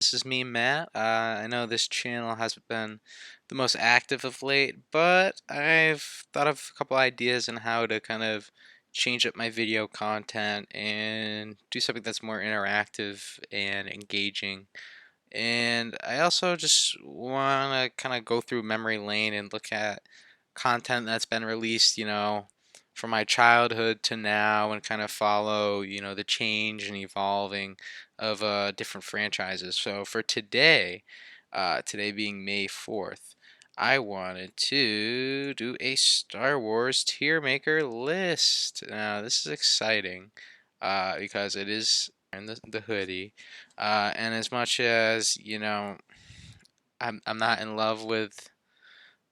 This is me, Matt. I know this channel hasn't been the most active of late, but I've thought of a couple ideas on how to kind of change up my video content and do something that's more interactive and engaging. And I also just want to kind of go through memory lane and look at content that's been released, from my childhood to now and kind of follow, the change and evolving of different franchises. So for today, today being May 4th, I wanted to do a Star Wars tier maker list. Now, this is exciting because it is in the hoodie. And as much as, I'm not in love with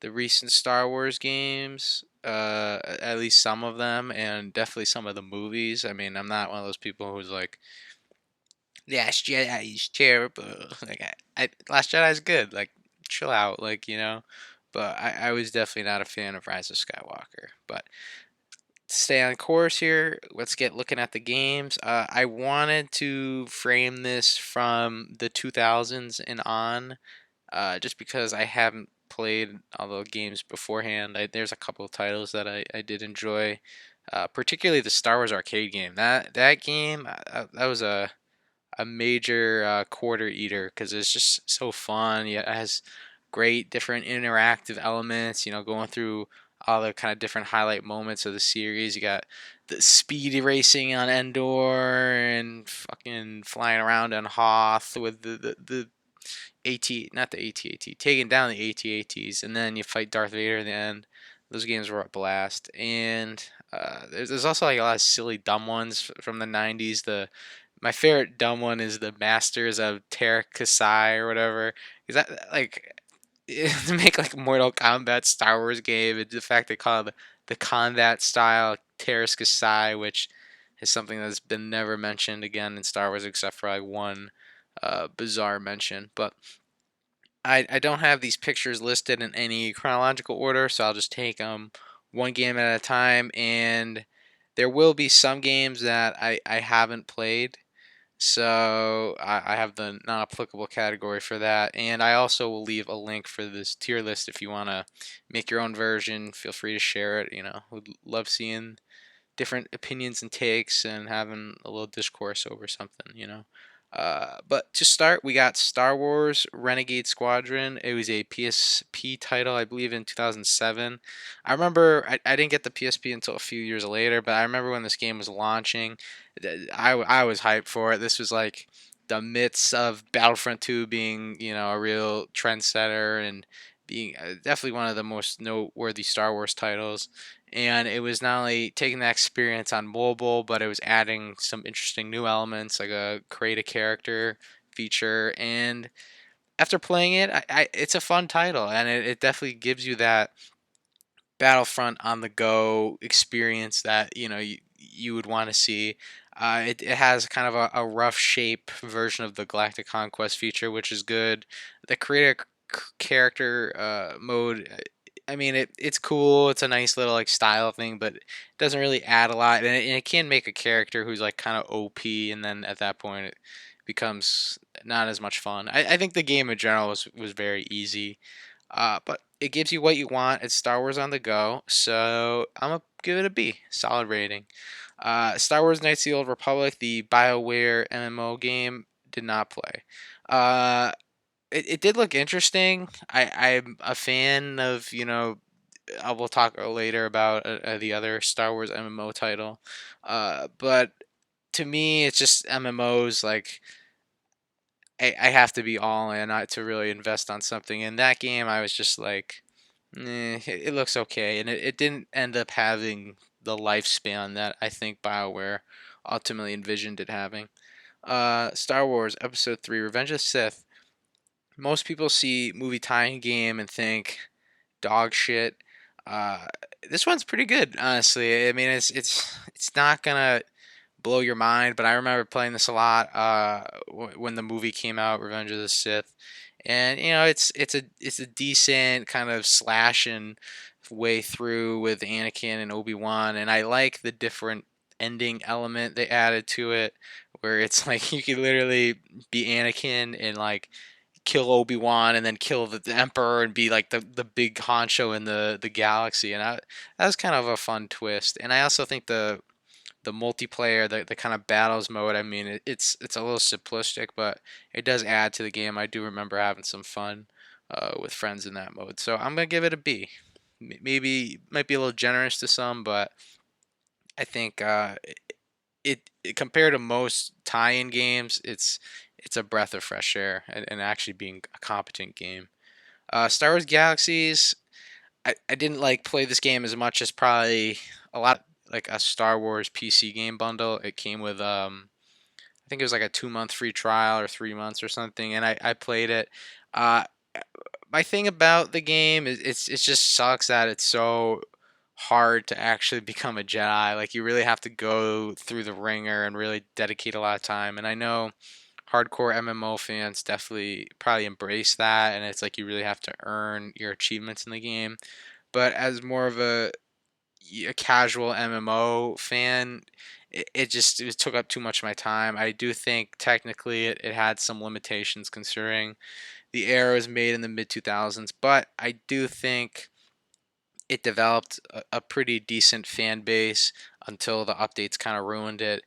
the recent Star Wars games, at least some of them, and definitely some of the movies. I mean, I'm not one of those people who's like, Last Jedi is terrible. Like, Last Jedi is good. Like, chill out. But I was definitely not a fan of Rise of Skywalker. But to stay on course here, let's get looking at the games. I wanted to frame this from the 2000s and on, just because I haven't played all the games beforehand. There's a couple of titles that I did enjoy, particularly the Star Wars arcade game. That game that was a major quarter eater because it's just so fun. Yeah, it has great different interactive elements. Going through all the kind of different highlight moments of the series. You got the speed racing on Endor and fucking flying around on Hoth with the AT, not the AT-AT, taking down the AT-ATs, and then you fight Darth Vader in the end. Those games were a blast, and there's also like a lot of silly dumb ones from the '90s. My favorite dumb one is the Masters of Terra Kasai or whatever. Is that like to make like Mortal Kombat Star Wars game? And the fact they call it the combat style Terra Kasai, which is something that's been never mentioned again in Star Wars except for like one bizarre mention. But I don't have these pictures listed in any chronological order, so I'll just take them one game at a time. And there will be some games that I haven't played, so I have the non applicable category for that. And I also will leave a link for this tier list if you want to make your own version. Feel free to share it. Would love seeing different opinions and takes and having a little discourse over something. But to start, we got Star Wars Renegade Squadron. It was a PSP title, I believe, in 2007. I remember I didn't get the PSP until a few years later, but I remember when this game was launching, I was hyped for it. This was like the midst of Battlefront 2 being, a real trendsetter and being definitely one of the most noteworthy Star Wars titles. And it was not only taking that experience on mobile, but it was adding some interesting new elements like a create a character feature. And after playing it, it's a fun title, and it definitely gives you that Battlefront on the go experience that you would want to see. It has kind of a rough shape version of the Galactic Conquest feature, which is good. The create a character mode, I mean, it's cool. It's a nice little like style thing, but it doesn't really add a lot. And it can make a character who's like kind of OP, and then at that point it becomes not as much fun. I think the game in general was very easy, but it gives you what you want. It's Star Wars on the go, so I'm gonna give it a B, solid rating. Star Wars Knights of the Old Republic, the BioWare MMO game, did not play. Uh, it did look interesting. I'm a fan of, I will talk later about the other Star Wars MMO title. But to me, it's just MMOs. Like, I have to be all in to really invest on something. In that game, I was just like, it looks okay. And it didn't end up having the lifespan that I think BioWare ultimately envisioned it having. Star Wars Episode 3 Revenge of the Sith. Most people see movie tie-in game and think dog shit. Uh, this one's pretty good, honestly. I mean, it's not gonna blow your mind, but I remember playing this a lot when the movie came out, Revenge of the Sith, and it's a decent kind of slashing way through with Anakin and Obi-Wan, and I like the different ending element they added to it, where it's like you could literally be Anakin and like kill Obi-Wan and then kill the Emperor and be like the big honcho in the galaxy, and that was kind of a fun twist. And I also think the multiplayer, the kind of battles mode, I mean, it's a little simplistic, but it does add to the game. I do remember having some fun with friends in that mode. So I'm gonna give it a B. Maybe might be a little generous to some, but I think it compared to most tie-in games, it's a breath of fresh air and actually being a competent game. Star Wars Galaxies, I didn't like play this game as much as probably a lot like a Star Wars PC game bundle. It came with I think it was like a 2 month free trial or 3 months or something, and I played it. Uh, my thing about the game is it just sucks that it's so hard to actually become a Jedi. Like you really have to go through the ringer and really dedicate a lot of time. And I know hardcore MMO fans definitely probably embrace that, and it's like you really have to earn your achievements in the game. But as more of a casual MMO fan, it took up too much of my time. I do think technically it had some limitations considering the era was made in the mid 2000s, but I do think it developed a pretty decent fan base until the updates kind of ruined it.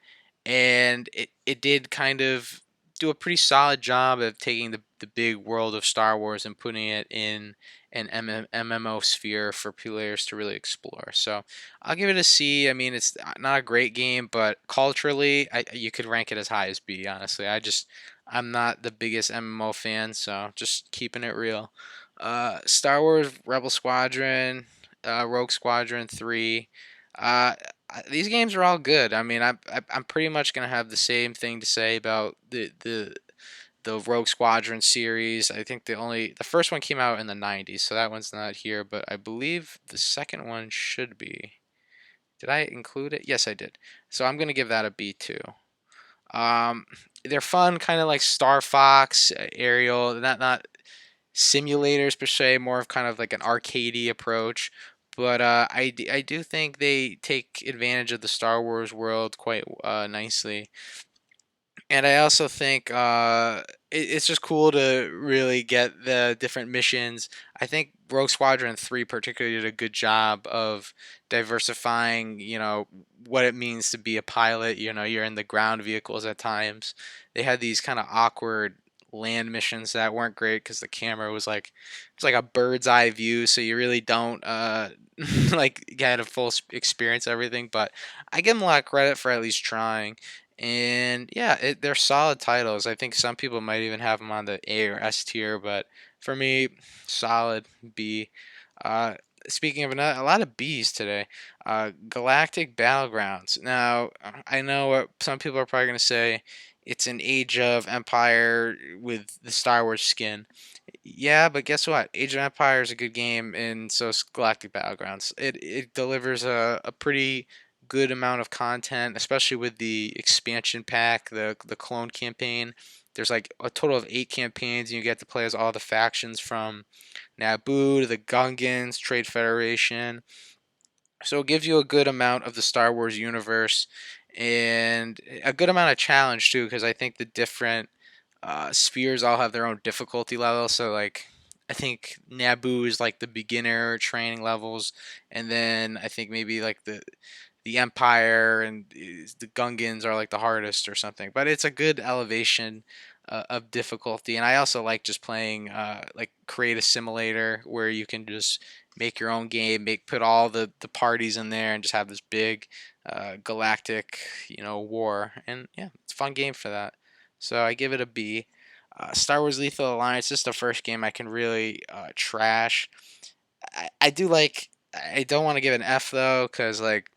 And it did kind of do a pretty solid job of taking the big world of Star Wars and putting it in an MMO sphere for players to really explore. So I'll give it a C. I mean, it's not a great game, but culturally, you could rank it as high as B, honestly. I'm not the biggest MMO fan, so just keeping it real. Star Wars Rebel Squadron, Rogue Squadron 3. Uh, these games are all good. I mean, I'm pretty much gonna have the same thing to say about the Rogue Squadron series. I think the first one came out in the 90s, so that one's not here, but I believe the second one should be. Did I include it? Yes, I did. So I'm gonna give that a B too. Um, they're fun, kind of like Star Fox, Aerial. Not simulators per se, more of kind of like an arcadey approach. But I do think they take advantage of the Star Wars world quite nicely. And I also think it's just cool to really get the different missions. I think Rogue Squadron 3 particularly did a good job of diversifying, what it means to be a pilot. You're in the ground vehicles at times. They had these kind of awkward land missions that weren't great because the camera was like it's like a bird's eye view, so you really don't like get a full experience of everything. But I give them a lot of credit for at least trying. And yeah, they're solid titles. I think some people might even have them on the A or S tier, but for me, solid B. Uh, speaking of a lot of B's today, Galactic Battlegrounds. Now, I know what some people are probably going to say. It's an Age of Empire with the Star Wars skin. Yeah, but guess what? Age of Empire is a good game, and so is Galactic Battlegrounds. It delivers a pretty good amount of content, especially with the expansion pack, the clone campaign. There's like a total of 8 campaigns, and you get to play as all the factions from Naboo to the Gungans, Trade Federation. So it gives you a good amount of the Star Wars universe and a good amount of challenge too, because I think the different spheres all have their own difficulty level. So like I think Naboo is like the beginner training levels, and then I think maybe like the Empire and the Gungans are like the hardest or something. But it's a good elevation of difficulty, and I also like just playing like create a simulator where you can just make your own game, put all the parties in there, and just have this big galactic war. And yeah, it's a fun game for that. So I give it a B. Star Wars Lethal Alliance. This is the first game I can really trash. I do like. I don't want to give an F though, because like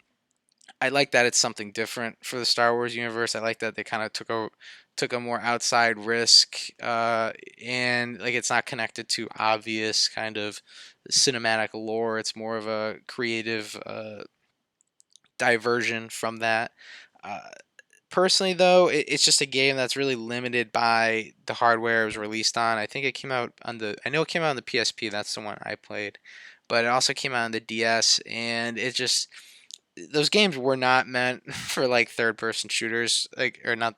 I like that it's something different for the Star Wars universe. I like that they kind of took a more outside risk, and like it's not connected to obvious kind of cinematic lore. It's more of a creative diversion from that. Uh, Personally, though, it's just a game that's really limited by the hardware it was released on. I think it came out on I know it came out on the PSP. That's the one I played, but it also came out on the DS, and it just those games were not meant for like third person shooters, like, or not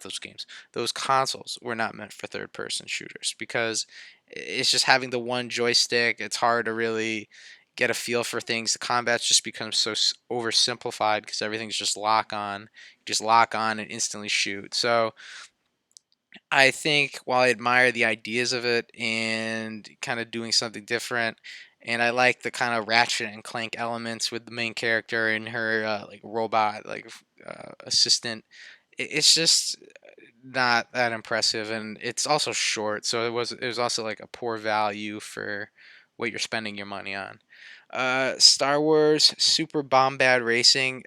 those games. Those consoles were not meant for third person shooters because it's just having the one joystick. It's hard to really get a feel for things. The combat's just becomes so oversimplified because everything's just lock on. Just lock on and instantly shoot. So I think while I admire the ideas of it and kind of doing something different, and I like the kind of Ratchet and Clank elements with the main character and her like robot assistant, it's just not that impressive, and it's also short, so it was also like a poor value for what you're spending your money on. Star Wars Super Bombad Racing,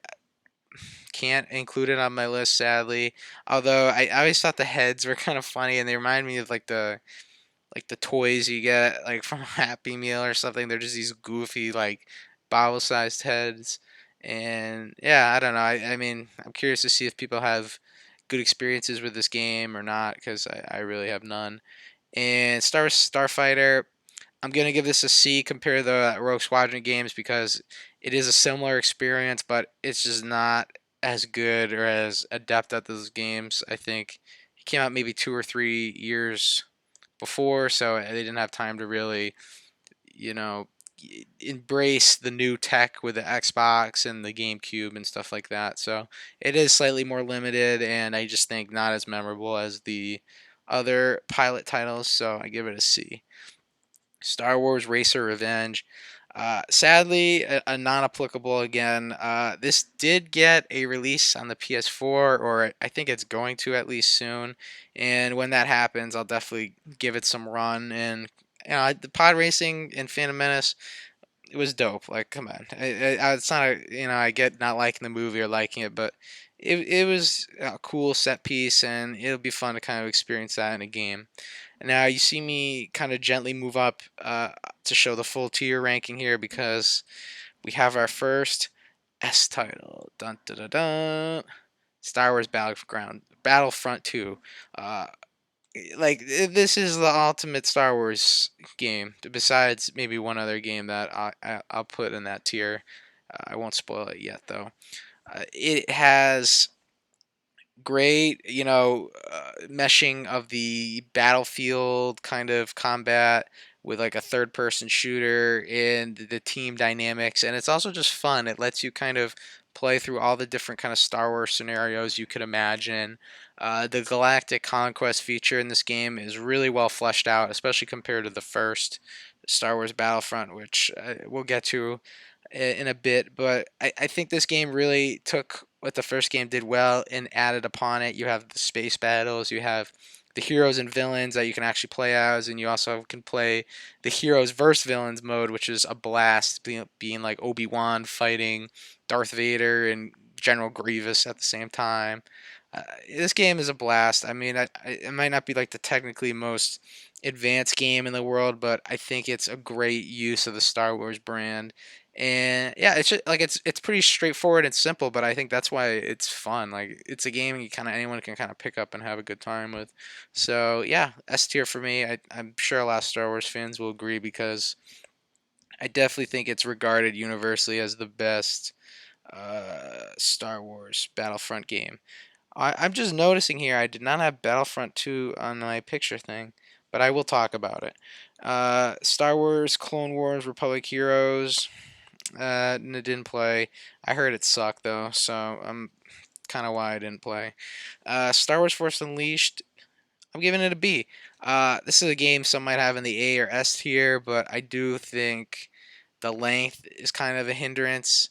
can't include it on my list, sadly. Although I always thought the heads were kind of funny, and they remind me of like the toys you get like from a Happy Meal or something. They're just these goofy like bottle-sized heads, and yeah, I don't know. I mean, I'm curious to see if people have good experiences with this game or not, because I really have none. And Star Wars Starfighter, I'm gonna give this a C compared to the Rogue Squadron games because it is a similar experience, but it's just not as good or as adept at those games. I think it came out maybe 2 or 3 years before, so they didn't have time to really, you know, embrace the new tech with the Xbox and the GameCube and stuff like that. So it is slightly more limited, and I just think not as memorable as the other pilot titles. So I give it a C. Star Wars Racer Revenge. Sadly, a non-applicable again. This did get a release on the PS4, or I think it's going to at least soon. And when that happens, I'll definitely give it some run. And the pod racing in Phantom Menace, it was dope. Like, come on, it's not I get not liking the movie or liking it, but it was a cool set piece, and it'll be fun to kind of experience that in a game. Now you see me kind of gently move up to show the full tier ranking here because we have our first S title. Dun, dun, dun, dun. Star Wars Battlefront 2. Uh, this is the ultimate Star Wars game. Besides maybe one other game that I'll put in that tier. I won't spoil it yet though. It has great, meshing of the battlefield kind of combat with like a third person shooter and the team dynamics. And it's also just fun. It lets you kind of play through all the different kind of Star Wars scenarios you could imagine. The galactic conquest feature in this game is really well fleshed out, especially compared to the first Star Wars Battlefront, which we'll get to in a bit, but I think this game really took what the first game did well and added upon it. You have the space battles, you have the heroes and villains that you can actually play as, and you also can play the heroes versus villains mode, which is a blast, being like Obi-Wan fighting Darth Vader and General Grievous at the same time. This game is a blast. I mean, it might not be like the technically most advanced game in the world, but I think it's a great use of the Star Wars brand. And yeah, it's just, like it's pretty straightforward and simple, but I think that's why it's fun. Like it's a game you kind of anyone can kind of pick up and have a good time with. So yeah, S tier for me. I'm sure a lot of Star Wars fans will agree because I definitely think it's regarded universally as the best Star Wars Battlefront game. I'm just noticing here I did not have Battlefront 2 on my picture thing, but I will talk about it. Star Wars, Clone Wars, Republic Heroes. Didn't play. I heard it sucked though, so I'm kind of why I didn't play. Star Wars Force Unleashed. I'm giving it a B. This is a game some might have in the A or S tier, but I do think the length is kind of a hindrance,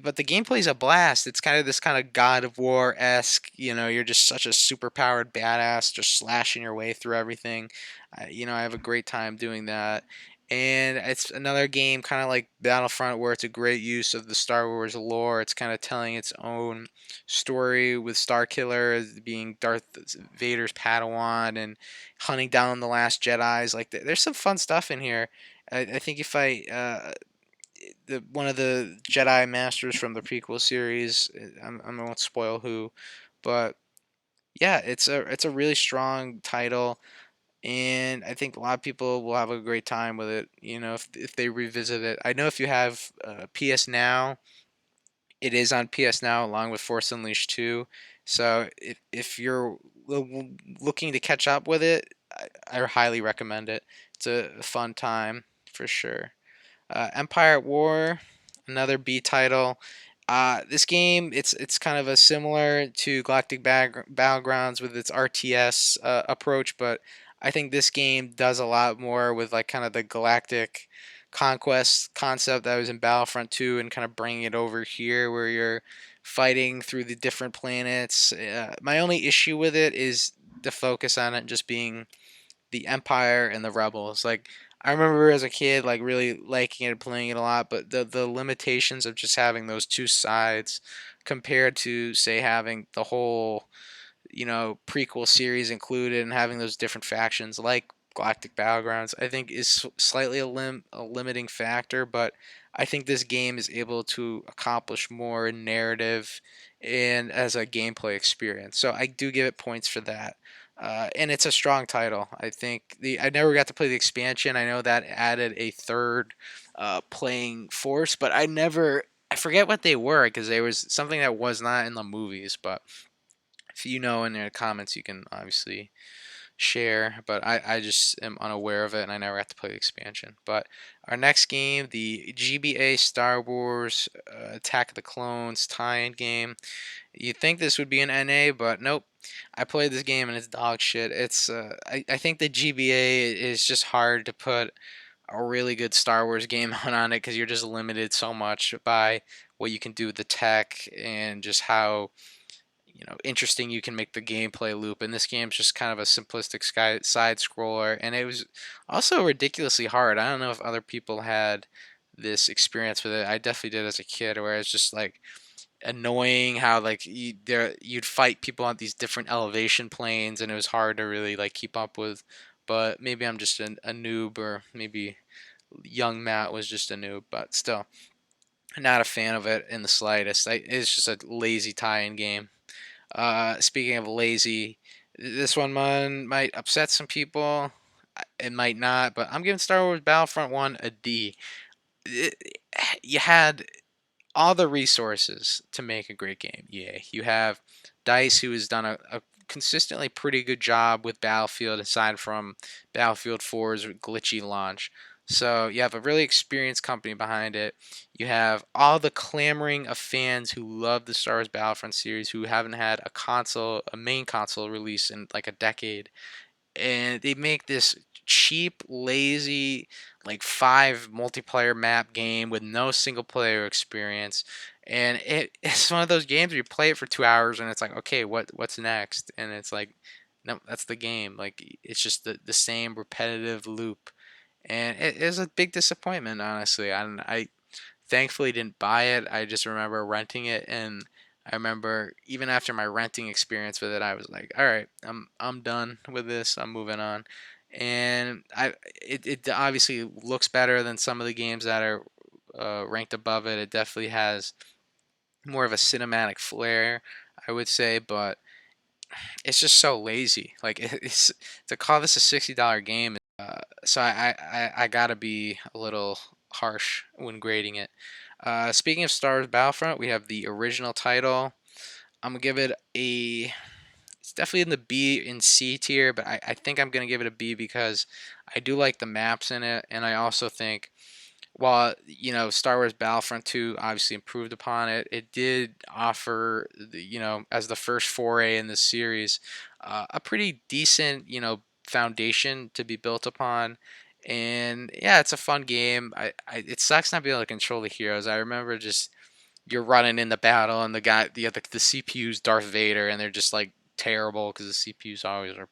but the gameplay is a blast. It's kind of this kind of God of War esque. You're just such a super powered badass, just slashing your way through everything. I have a great time doing that. And it's another game, kind of like Battlefront, where it's a great use of the Star Wars lore. It's kind of telling its own story with Starkiller as being Darth Vader's Padawan and hunting down the last Jedi's. Like, there's some fun stuff in here. I think if I one of the Jedi Masters from the prequel series. I won't spoil who, but yeah, it's a really strong title, and I think a lot of people will have a great time with it. If they revisit it. I know if you have PS Now, It is on PS Now along with Force Unleashed 2. So if you're looking to catch up with it, I highly recommend it. It's a fun time for sure. Empire at War, another B title. This game, it's kind of a similar to Galactic Battlegrounds with its RTS approach, but I think this game does a lot more with like kind of the galactic conquest concept that was in Battlefront 2 and kind of bringing it over here where you're fighting through the different planets. My only issue with it is the focus on it just being the Empire and the Rebels. Like I remember as a kid, like really liking it and playing it a lot, but the limitations of just having those two sides compared to say having the whole prequel series included and having those different factions like Galactic Battlegrounds, I think is slightly a limiting factor, but I think this game is able to accomplish more in narrative and as a gameplay experience. So I do give it points for that. And it's a strong title. I think I never got to play the expansion. I know that added a third playing force, but I forget what they were because there was something that was not in the movies. But if you know in the comments, you can obviously share. But I just am unaware of it, and I never got to play the expansion. But our next game, the GBA Star Wars Attack of the Clones tie-in game. You'd think this would be an NA, but nope. I played this game and it's dog shit. I think the GBA is just hard to put a really good Star Wars game on it because you're just limited so much by what you can do with the tech and just how interesting you can make the gameplay loop. And this game's just kind of a simplistic side scroller, and it was also ridiculously hard. I don't know if other people had this experience with it. I definitely did as a kid, where it's just like annoying how like you'd fight people on these different elevation planes and it was hard to really like keep up with. But maybe I'm just a noob, or maybe young Matt was just a noob, but still not a fan of it in the slightest. It's just a lazy tie-in game. Speaking of lazy, this one might upset some people. It might not, but I'm giving Star Wars Battlefront 1 a D. It, you had all the resources to make a great game. Yeah, you have Dice, who has done a consistently pretty good job with Battlefield, aside from Battlefield 4's glitchy launch. So you have a really experienced company behind it. You have all the clamoring of fans who love the Star Wars Battlefront series, who haven't had a main console release in like a decade, and they make this cheap, lazy, like 5 multiplayer map game with no single player experience. And it's one of those games where you play it for 2 hours and it's like, okay, what's next? And it's like, no, that's the game. Like it's just the same repetitive loop, and it is a big disappointment, honestly. I thankfully didn't buy it. I just remember renting it, and I remember even after my renting experience with it, I was like, all right, I'm done with this. I'm moving on. And it obviously looks better than some of the games that are ranked above it. It definitely has more of a cinematic flair, I would say, but it's just so lazy. Like it's to call this a $60 game. So I gotta be a little harsh when grading it. Speaking of Star Wars Battlefront, we have the original title. I'm gonna give it a. It's definitely in the B and C tier, but I think I'm gonna give it a B because I do like the maps in it, and I also think while Star Wars Battlefront 2 obviously improved upon it, it did offer as the first foray in the series a pretty decent foundation to be built upon. And yeah, it's a fun game. It sucks not being able to control the heroes. I remember just you're running in the battle and the CPU's Darth Vader, and they're just like terrible because the CPUs always are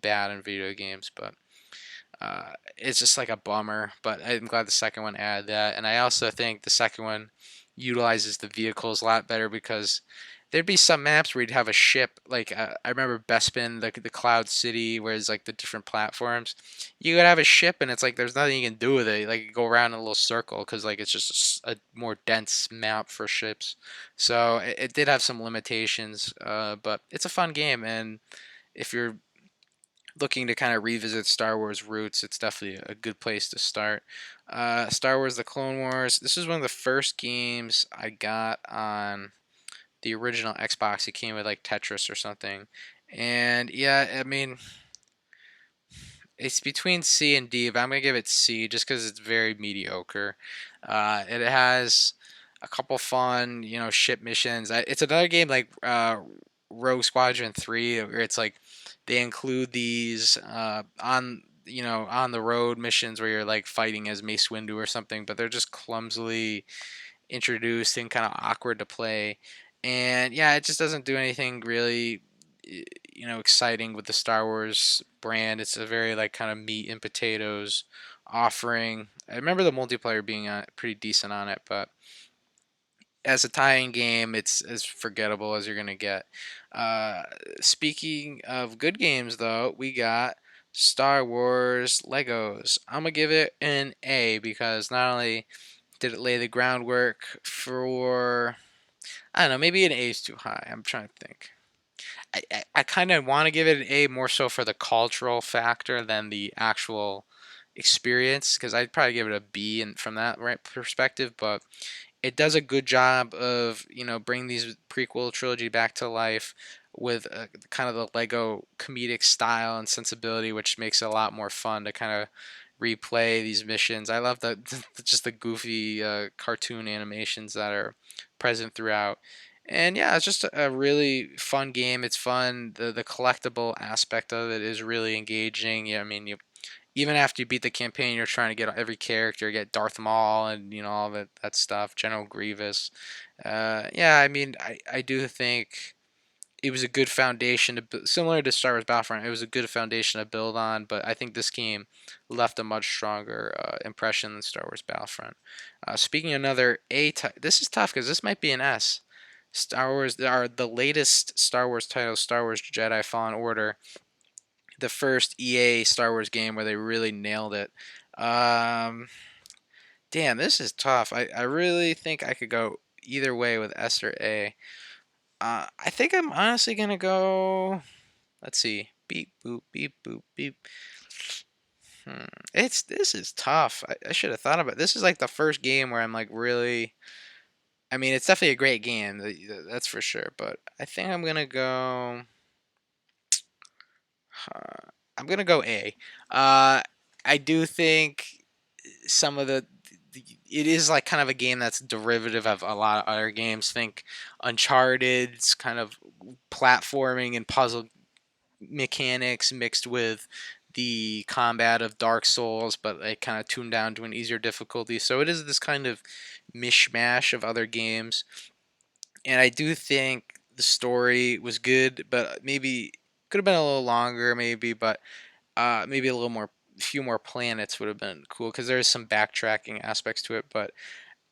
bad in video games. But it's just like a bummer, but I'm glad the second one added that. And I also think the second one utilizes the vehicles a lot better because there'd be some maps where you'd have a ship. Like I remember Bespin, the Cloud City, where it's like the different platforms. You could have a ship, and it's like there's nothing you can do with it. Like you go around in a little circle because like it's just a more dense map for ships. So it did have some limitations, but it's a fun game, and if you're looking to kind of revisit Star Wars roots, it's definitely a good place to start. Star Wars: The Clone Wars. This is one of the first games I got on the original Xbox. It came with like Tetris or something, and yeah, I mean, it's between C and D, but I'm gonna give it C just because it's very mediocre. It has a couple fun, ship missions. It's another game like Rogue Squadron 3, where it's like they include these on the road missions where you're like fighting as Mace Windu or something, but they're just clumsily introduced and kind of awkward to play. And yeah, it just doesn't do anything really, exciting with the Star Wars brand. It's a very like kind of meat and potatoes offering. I remember the multiplayer being pretty decent on it, but as a tie-in game, it's as forgettable as you're gonna get. Uh, Speaking of good games, though, we got Star Wars Legos. I'm gonna give it an A because not only did it lay the groundwork for, I don't know, maybe an A is too high. I'm trying to think. I kind of want to give it an A more so for the cultural factor than the actual experience because I'd probably give it a B and from that right perspective, but it does a good job of bringing these prequel trilogy back to life with kind of the Lego comedic style and sensibility, which makes it a lot more fun to kind of replay these missions. I love the just the goofy cartoon animations that are present throughout. And yeah, it's just a really fun game. It's fun. The collectible aspect of it is really engaging. Yeah, I mean, even after you beat the campaign, you're trying to get every character, get Darth Maul and all that stuff, General Grievous. Yeah, I mean, I do think it was a good foundation to similar to Star Wars Battlefront. It was a good foundation to build on, but I think this game left a much stronger impression than Star Wars Battlefront. Speaking of another A, this is tough because this might be an S. Star Wars are the latest Star Wars titles, Star Wars Jedi Fallen Order, the first EA Star Wars game where they really nailed it. Um, Damn, this is tough. I really think I could go either way with S or A. I think I'm honestly gonna go. Let's see. Beep boop beep boop beep. It's this is tough. I should have thought about it. This is like the first game where I'm like really. I mean, it's definitely a great game. That's for sure. But I think I'm gonna go. I'm gonna go A. I do think some of it is like kind of a game that's derivative of a lot of other games. Think Uncharted's kind of platforming and puzzle mechanics mixed with the combat of Dark Souls, but they kind of tuned down to an easier difficulty. So it is this kind of mishmash of other games, and I do think the story was good, but maybe could have been a little longer, maybe, but maybe a little more, few more planets would have been cool because there is some backtracking aspects to it. But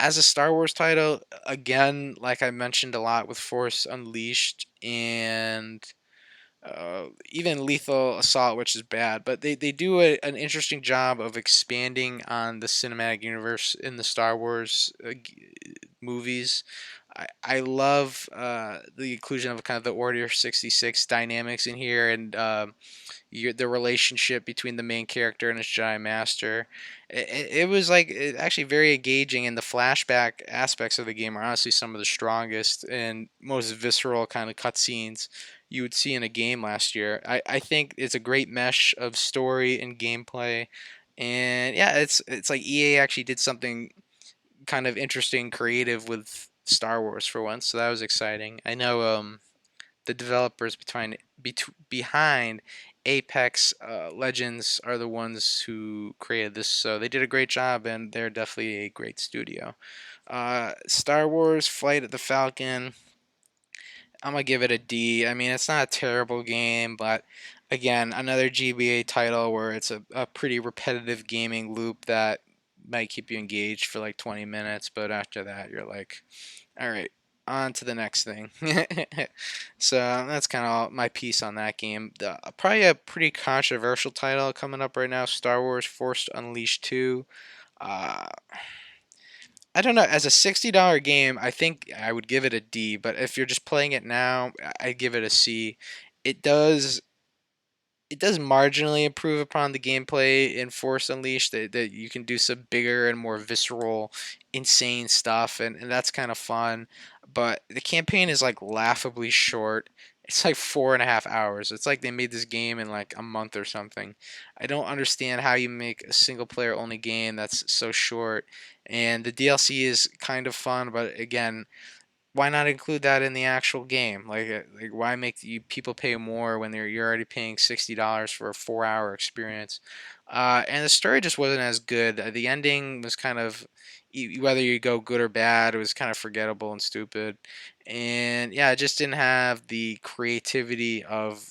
as a Star Wars title, again, like I mentioned a lot with Force Unleashed and even Lethal Assault, which is bad, but they do an interesting job of expanding on the cinematic universe in the Star Wars movies. I love the inclusion of kind of the Order 66 dynamics in here and the relationship between the main character and his Jedi Master. It was like actually very engaging, and the flashback aspects of the game are honestly some of the strongest and most visceral kind of cutscenes you would see in a game last year. I think it's a great mesh of story and gameplay, and yeah, it's like EA actually did something kind of interesting, creative with Star Wars for once, so that was exciting. I know the developers behind Apex Legends are the ones who created this, so they did a great job, and they're definitely a great studio. Star Wars Flight of the Falcon. I'm gonna give it a D. I mean, it's not a terrible game, but again, another GBA title where it's a pretty repetitive gaming loop that might keep you engaged for like 20 minutes, but after that, you're like, all right, on to the next thing. So that's kind of my piece on that game. Probably a pretty controversial title coming up right now: Star Wars Force Unleashed 2. Uh, I don't know. As a $60 game, I think I would give it a D. But if you're just playing it now, I'd give it a C. It does it does marginally improve upon the gameplay in Force Unleashed. That you can do some bigger and more visceral, insane stuff, and that's kind of fun. But the campaign is like laughably short. It's like 4.5 hours. It's like they made this game in like a month or something. I don't understand how you make a single player only game that's so short. And the DLC is kind of fun, but again, why not include that in the actual game? Like why make you people pay more when you're already paying $60 for a 4 hour experience? And the story just wasn't as good. The ending was kind of whether you go good or bad, it was kind of forgettable and stupid. And yeah, it just didn't have the creativity of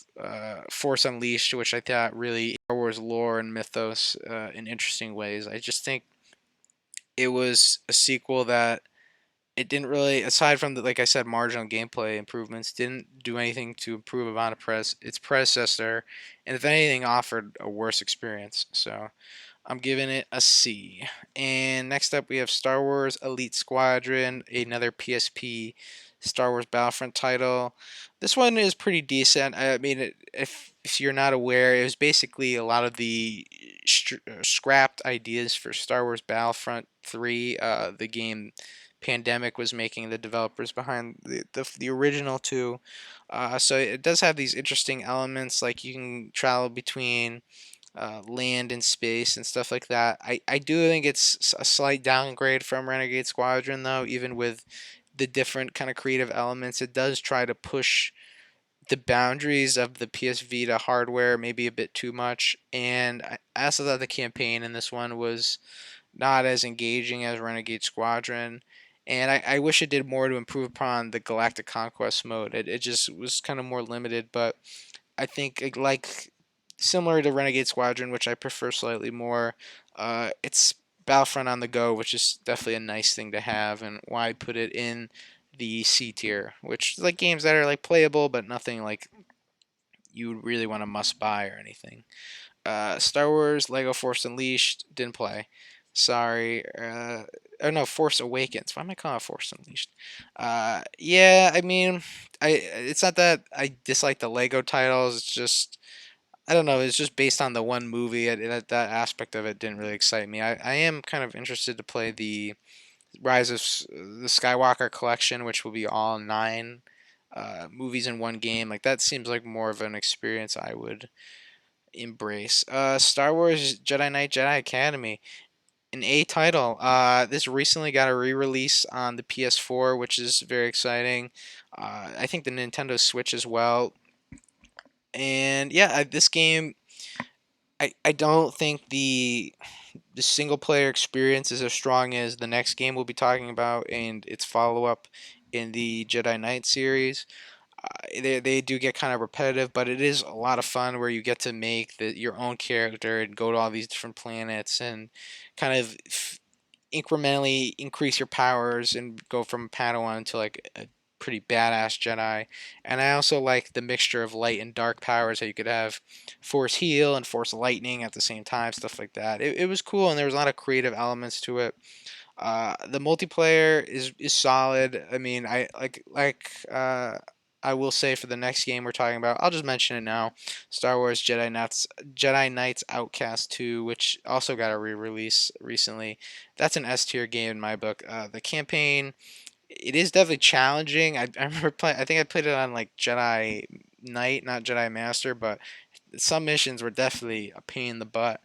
Force Unleashed, which I thought really Star Wars lore and mythos in interesting ways. I just think it was a sequel that it didn't really, aside from the, like I said, marginal gameplay improvements, didn't do anything to improve upon its predecessor, and if anything, offered a worse experience. So I'm giving it a C. And next up, we have Star Wars Elite Squadron, another PSP Star Wars Battlefront title. This one is pretty decent. I mean, if you're not aware, it was basically a lot of the scrapped ideas for Star Wars Battlefront 3, the game Pandemic was making, the developers behind the original two. So it does have these interesting elements, like you can travel between land and space and stuff like that. I do think it's a slight downgrade from Renegade Squadron, though, even with the different kind of creative elements. It does try to push the boundaries of the PS Vita hardware maybe a bit too much. And I also thought the campaign in this one was not as engaging as Renegade Squadron. And I wish it did more to improve upon the Galactic Conquest mode. It just was kind of more limited, but I think like similar to Renegade Squadron, which I prefer slightly more. It's Battlefront on the go, which is definitely a nice thing to have, and why I put it in the C tier, which is like games that are like playable, but nothing like you would really want to must buy or anything. Star Wars Lego Force Unleashed didn't play. Sorry. Oh no, Force Awakens. Why am I calling it Force Unleashed? Yeah, I mean, it's not that I dislike the Lego titles. It's just I don't know. It's just based on the one movie. That aspect of it didn't really excite me. I am kind of interested to play the Rise of the Skywalker collection, which will be all 9 movies in one game. Like that seems like more of an experience I would embrace. Star Wars Jedi Knight Jedi Academy, an A title. This recently got a re-release on the PS4, which is very exciting. I think the Nintendo Switch as well. And yeah, this game, I don't think the single player experience is as strong as the next game we'll be talking about and its follow up in the Jedi Knight series. They do get kind of repetitive, but it is a lot of fun where you get to make your own character and go to all these different planets and kind of incrementally increase your powers and go from Padawan to like a pretty badass Jedi. And I also like the mixture of light and dark powers that you could have Force Heal and Force Lightning at the same time, stuff like that. It was cool and there was a lot of creative elements to it. The multiplayer is solid. I mean, I will say for the next game we're talking about, I'll just mention it now. Star Wars Jedi Knights Outcast 2, which also got a re-release recently. That's an S tier game in my book. The campaign, it is definitely challenging. I remember playing. I think I played it on like Jedi Knight, not Jedi Master, but some missions were definitely a pain in the butt.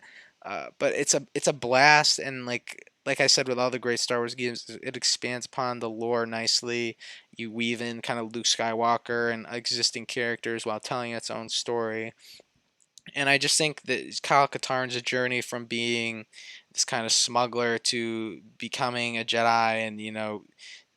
But it's a blast, and like I said with all the great Star Wars games, it expands upon the lore nicely. You weave in kind of Luke Skywalker and existing characters while telling its own story. And I just think that Kyle Katarn's journey from being this kind of smuggler to becoming a Jedi, and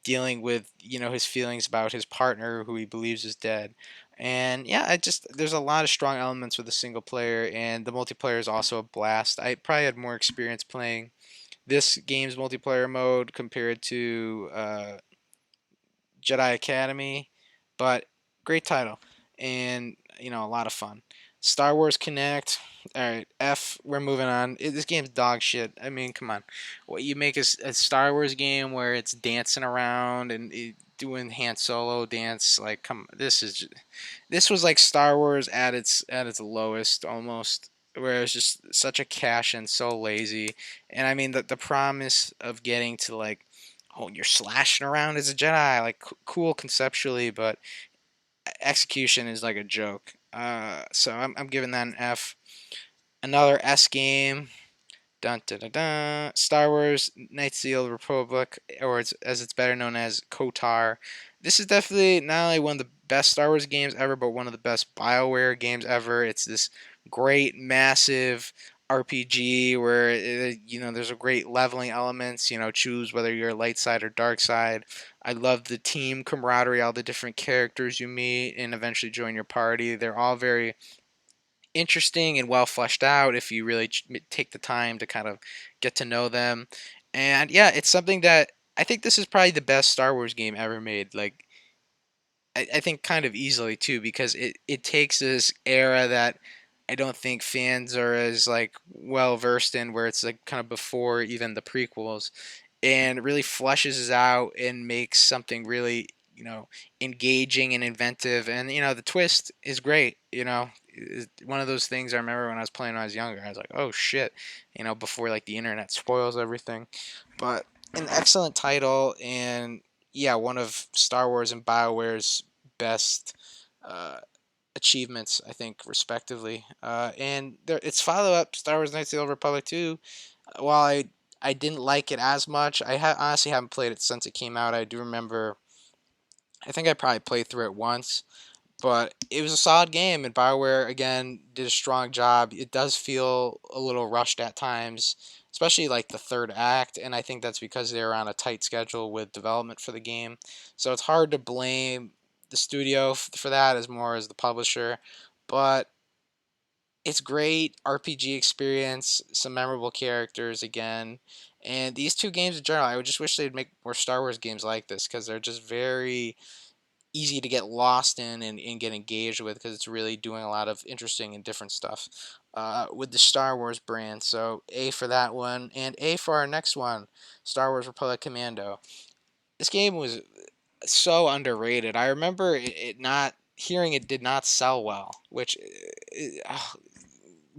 dealing with his feelings about his partner who he believes is dead. And yeah, I just there's a lot of strong elements with the single player, and the multiplayer is also a blast. I probably had more experience playing this game's multiplayer mode compared to Jedi Academy, but great title, and a lot of fun. Star Wars Connect. All right, F. We're moving on. This game's dog shit. I mean, come on. What you make a Star Wars game where it's dancing around and doing Han Solo dance. Like, come, this was like Star Wars at its lowest almost, where it was just such a cash and so lazy. And I mean the promise of getting to like, oh, you're slashing around as a Jedi, like cool conceptually, but execution is like a joke. So I'm giving that an F. Another S game. Dun, dun, dun, dun. Star Wars Knights of the Old Republic, or as it's better known as KOTOR. This is definitely not only one of the best Star Wars games ever, but one of the best BioWare games ever. It's this great, massive RPG where there's a great leveling elements. Choose whether you're light side or dark side. I love the team camaraderie, all the different characters you meet, and eventually join your party. They're all very interesting and well fleshed out if you really take the time to kind of get to know them. And yeah, it's something that I think this is probably the best Star Wars game ever made. Like, I think kind of easily too, because it takes this era that I don't think fans are as like well versed in, where it's like kind of before even the prequels, and really fleshes it out and makes something really engaging and inventive. And the twist is great. It's one of those things I remember when I was playing when I was younger. I was like, oh shit, before like the internet spoils everything. But an excellent title, and yeah, one of Star Wars and BioWare's best uh, achievements, I think, respectively. And its follow up, Star Wars Knights of the Old Republic 2, while I didn't like it as much, honestly haven't played it since it came out. I do remember, I think I probably played through it once, but it was a solid game, and BioWare again did a strong job. It does feel a little rushed at times, especially like the third act, and I think that's because they were on a tight schedule with development for the game. So it's hard to blame the studio for that as more as the publisher, but it's great RPG experience, some memorable characters again. And these two games in general, I would just wish they'd make more Star Wars games like this, because they're just very easy to get lost in and get engaged with, because it's really doing a lot of interesting and different stuff with the Star Wars brand. So A for that one, and A for our next one, Star Wars Republic Commando. This game was so underrated. I remember it not hearing it did not sell well, which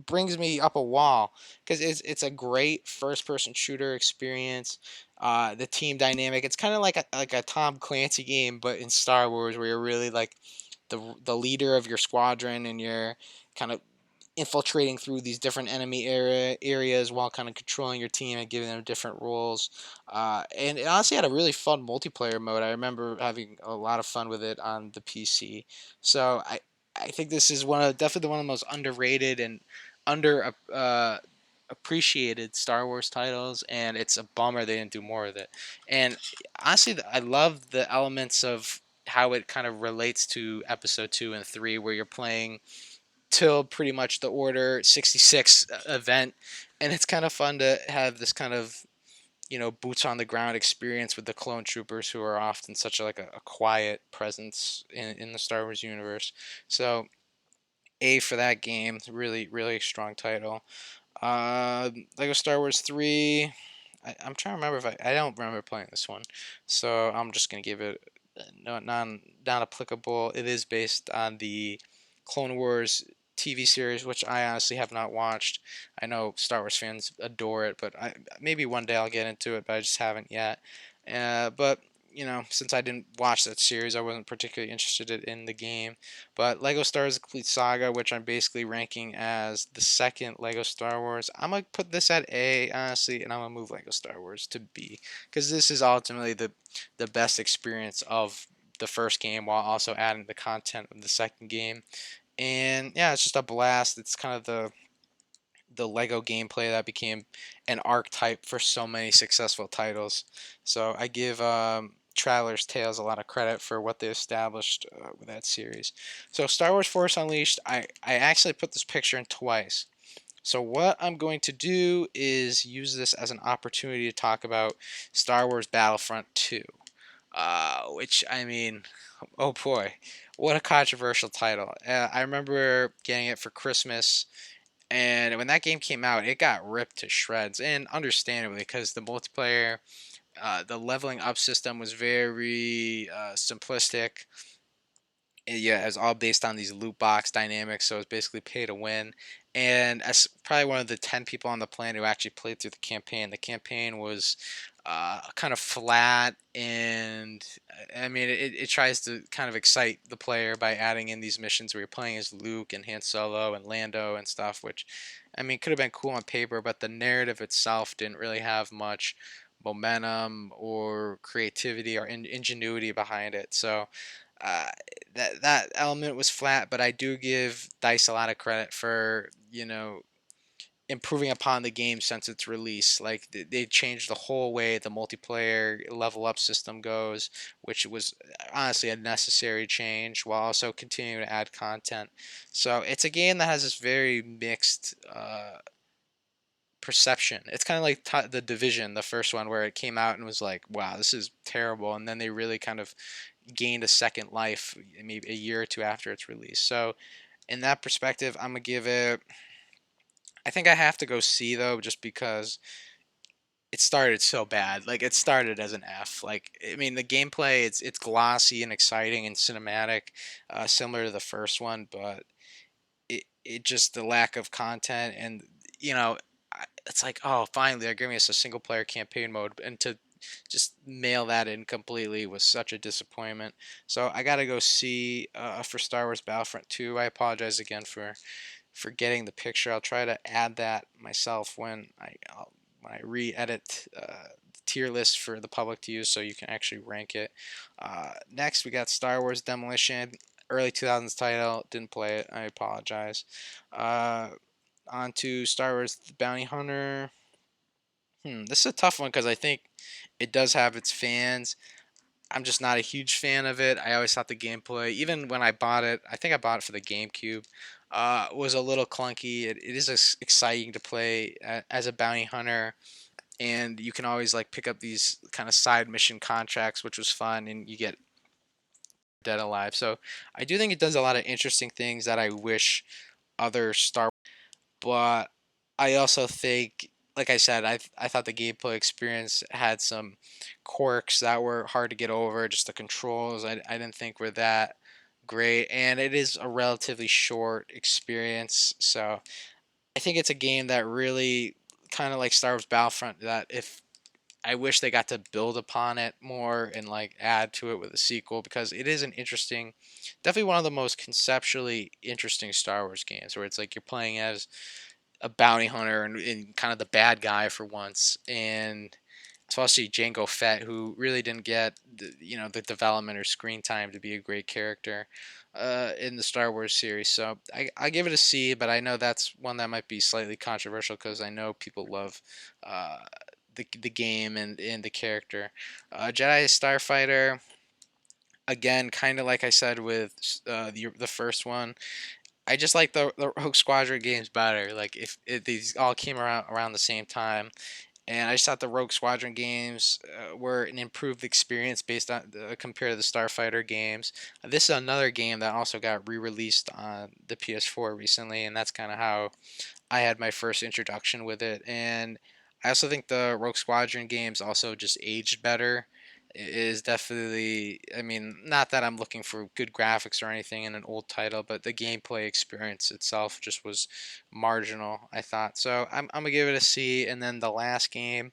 brings me up a wall, because it's a great first person shooter experience. The team dynamic, it's kind of like a Tom Clancy game, but in Star Wars, where you're really like the leader of your squadron, and you're kind of infiltrating through these different enemy areas while kind of controlling your team and giving them different roles. And it honestly had a really fun multiplayer mode. I remember having a lot of fun with it on the PC. So I think this is definitely one of the most underrated and under appreciated Star Wars titles, and it's a bummer they didn't do more of it. And honestly, I love the elements of how it kind of relates to Episode 2 and 3, where you're playing till pretty much the Order 66 event, and it's kind of fun to have this kind of boots on the ground experience with the clone troopers, who are often such a quiet presence in the Star Wars universe. So A for that game, really really strong title. Lego Star Wars 3. I'm trying to remember if I don't remember playing this one, so I'm just gonna give it no non applicable. It is based on the Clone Wars TV series, which I honestly have not watched. I know Star Wars fans adore it, but maybe one day I'll get into it, but I just haven't yet. But since I didn't watch that series, I wasn't particularly interested in the game. But Lego Star Wars: The Complete Saga, which I'm basically ranking as the second Lego Star Wars, I'm gonna put this at A, honestly, and I'm gonna move Lego Star Wars to B, because this is ultimately the best experience of the first game, while also adding the content of the second game. And yeah, it's just a blast. It's kind of the Lego gameplay that became an archetype for so many successful titles. So I give Traveler's Tales a lot of credit for what they established with that series. So Star Wars Force Unleashed, I actually put this picture in twice. So what I'm going to do is use this as an opportunity to talk about Star Wars Battlefront 2. Which, I mean, oh boy, what a controversial title. I remember getting it for Christmas, and when that game came out, it got ripped to shreds, and understandably, because the multiplayer The leveling up system was very simplistic. Yeah, it's all based on these loot box dynamics, so it's basically pay to win. And as probably one of the 10 people on the planet who actually played through the campaign was kind of flat, and I mean, it tries to kind of excite the player by adding in these missions where you're playing as Luke and Han Solo and Lando and stuff, which, I mean, could have been cool on paper, but the narrative itself didn't really have much momentum or creativity or ingenuity behind it. So uh, that element was flat, but I do give Dice a lot of credit for improving upon the game since its release. Like they changed the whole way the multiplayer level up system goes, which was honestly a necessary change, while also continuing to add content. So it's a game that has this very mixed perception. It's kind of like the Division, the first one, where it came out and was like, wow, this is terrible, and then they really kind of gained a second life maybe a year or two after its release. So in that perspective, I'm gonna give it. I think I have to go C though, just because it started so bad. Like it started as an F. Like I mean, the gameplay it's glossy and exciting and cinematic, similar to the first one, but it just the lack of content and you know it's like, oh, finally they're giving us a single player campaign mode, and to just mail that in completely was such a disappointment. So I gotta go see for Star Wars Battlefront 2. I apologize again for getting the picture. I'll try to add that myself when I re-edit the tier list for the public to use, so you can actually rank it. Next, we got Star Wars Demolition, early 2000s title. Didn't play it. I apologize. Uh, on to Star Wars The Bounty Hunter. This is a tough one because I think it does have its fans. I'm just not a huge fan of it. I always thought the gameplay, even when I bought it, I think I bought it for the GameCube, was a little clunky. It is exciting to play as a bounty hunter, and you can always like pick up these kind of side mission contracts, which was fun, and you get dead alive. So I do think it does a lot of interesting things that I wish other Star. But I also think, like I said, I thought the gameplay experience had some quirks that were hard to get over. Just the controls, I didn't think were that great, and it is a relatively short experience. So I think it's a game that really kind of like Star Wars Battlefront. That if I wish they got to build upon it more and like add to it with a sequel, because it is an interesting, definitely one of the most conceptually interesting Star Wars games, where it's like you're playing as a bounty hunter and kind of the bad guy for once, and especially Jango Fett, who really didn't get the development or screen time to be a great character in the Star Wars series. So I give it a C, but I know that's one that might be slightly controversial because I know people love uh, the game and the character. Jedi Starfighter, again, kind of like I said with the first one. I just like the Rogue Squadron games better. Like if these all came around the same time, and I just thought the Rogue Squadron games were an improved experience based on compared to the Starfighter games. This is another game that also got re-released on the PS4 recently, and that's kind of how I had my first introduction with it. And I also think the Rogue Squadron games also just aged better. It is definitely, I mean, not that I'm looking for good graphics or anything in an old title, but the gameplay experience itself just was marginal, I thought. So I'm gonna give it a C. And then the last game,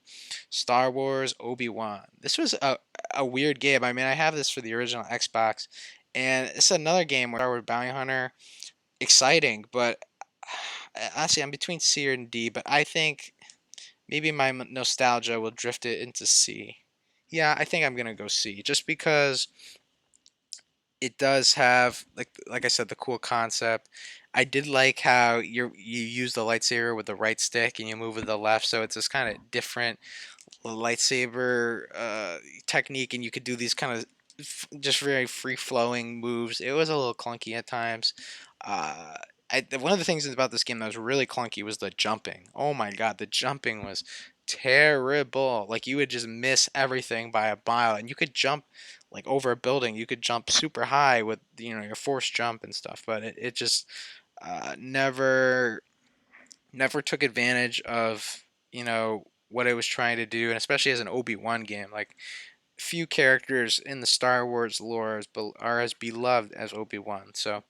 Star Wars Obi-Wan. This was a weird game. I mean, I have this for the original Xbox, and it's another game where Star Wars Bounty Hunter, exciting, but honestly, I'm between C and D, but I think maybe my nostalgia will drift it into C. Yeah, I think I'm gonna go C, just because it does have like I said, the cool concept. I did like how you use the lightsaber with the right stick and you move with the left, so it's this kind of different lightsaber technique, and you could do these kind of just very free flowing moves. It was a little clunky at times. Uh, one of the things about this game that was really clunky was the jumping. Oh my god, the jumping was terrible. Like you would just miss everything by a mile, and you could jump like over a building. You could jump super high with your force jump and stuff, but it just never took advantage of you know what it was trying to do, and especially as an Obi-Wan game, like few characters in the Star Wars lore are as beloved as Obi-Wan. So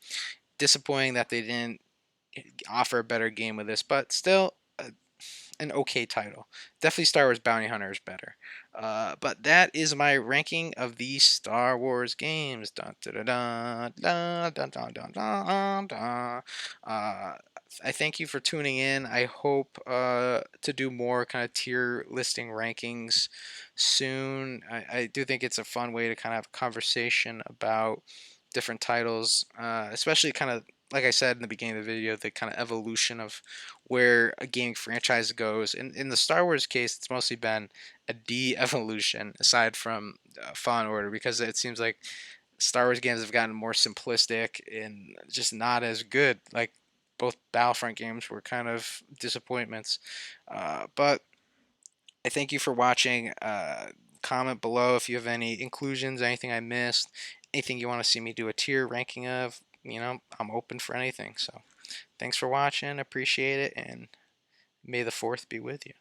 disappointing that they didn't offer a better game with this, but still an okay title. Definitely Star Wars Bounty Hunter is better. But that is my ranking of these Star Wars games. Dun, dun, dun, dun, dun, dun, dun, dun, dun. I thank you for tuning in. I hope to do more kind of tier listing rankings soon. I do think it's a fun way to kind of have a conversation about different titles, especially kind of like I said in the beginning of the video, the kind of evolution of where a gaming franchise goes. In the Star Wars case, it's mostly been a de-evolution aside from Fallen Order, because it seems like Star Wars games have gotten more simplistic and just not as good. Like both Battlefront games were kind of disappointments. But I thank you for watching. Comment below if you have any inclusions, anything I missed, anything you want to see me do a tier ranking of. I'm open for anything. So thanks for watching. Appreciate it. And may the fourth be with you.